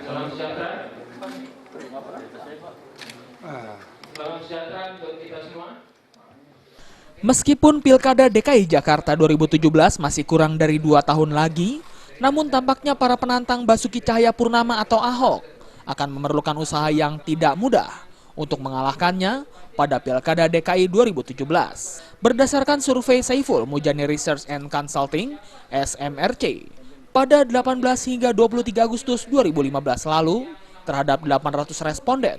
Salam sejahtera. Salam sejahtera untuk kita semua. Meskipun Pilkada DKI Jakarta 2017 masih kurang dari 2 tahun lagi, namun tampaknya para penantang Basuki Cahayapurnama atau Ahok akan memerlukan usaha yang tidak mudah untuk mengalahkannya pada Pilkada DKI 2017. Berdasarkan survei Saiful Mujani Research and Consulting (SMRC), pada 18 hingga 23 Agustus 2015 lalu, terhadap 800 responden,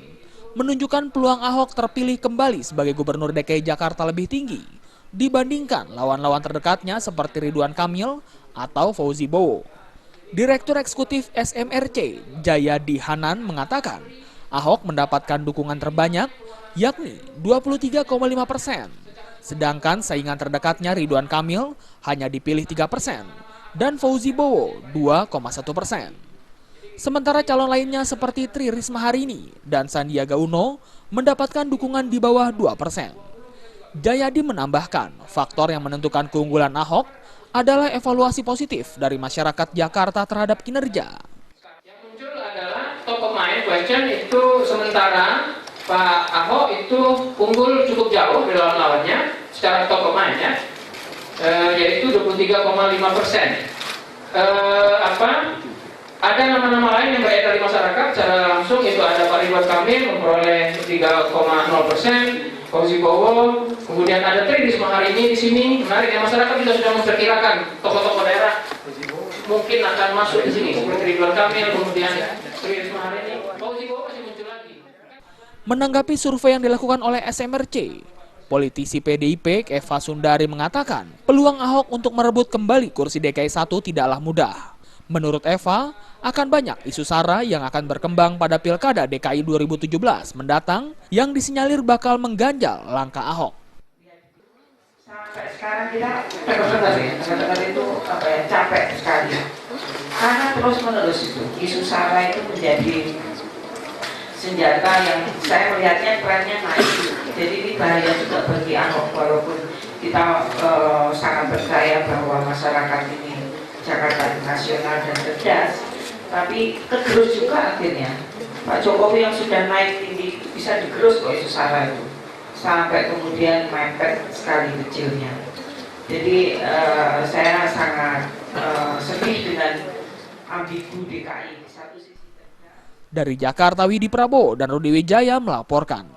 menunjukkan peluang Ahok terpilih kembali sebagai Gubernur DKI Jakarta lebih tinggi dibandingkan lawan-lawan terdekatnya seperti Ridwan Kamil atau Fauzi Bowo. Direktur Eksekutif SMRC, Jayadi Hanan, mengatakan Ahok mendapatkan dukungan terbanyak, yakni 23,5%. Sedangkan saingan terdekatnya Ridwan Kamil hanya dipilih 3%, dan Fauzi Bowo 2,1%. Sementara calon lainnya seperti Tri Risma Harini dan Sandiaga Uno mendapatkan dukungan di bawah 2%. Jayadi menambahkan, faktor yang menentukan keunggulan Ahok adalah evaluasi positif dari masyarakat Jakarta terhadap kinerja. Yang muncul adalah top of mind question itu sementara Pak Ahok itu unggul cukup jauh dari lawan-lawannya secara top of mind ya, yaitu 23,5%. Ada nama-nama lain yang beredar di masyarakat secara langsung, itu ada Pak Ridwan Kamil memperoleh 3,0%, Fauzi Bowo, kemudian ada Tri Risma Harini di sini. Menarik ya, masyarakat juga sudah memperkirakan tokoh-tokoh daerah mungkin akan masuk di sini, seperti Ridwan Kamil, kemudian Tri Risma Harini, Fauzi Bowo masih muncul lagi. Menanggapi survei yang dilakukan oleh SMRC, politisi PDIP Eva Sundari mengatakan peluang Ahok untuk merebut kembali kursi DKI 1 tidaklah mudah. Menurut Eva, akan banyak isu sara yang akan berkembang pada Pilkada DKI 2017 mendatang yang disinyalir bakal mengganjal langkah Ahok. Sampai sekarang kita benar-benar itu capek sekali. Karena terus-menerus itu isu sara itu menjadi senjata yang saya melihatnya trennya naik. Jadi ini bahaya juga bagi Ahok, walaupun kita sangat percaya bahwa masyarakat ini Jakarta nasional dan cerdas, tapi kegerus juga akhirnya. Pak Jokowi yang sudah naik tinggi bisa digerus kok isu sara itu, sampai kemudian mepet sekali kecilnya. Jadi saya sangat sedih dengan ambigu DKI. Dari Jakarta, Widi Prabowo dan Rudi Wijaya melaporkan.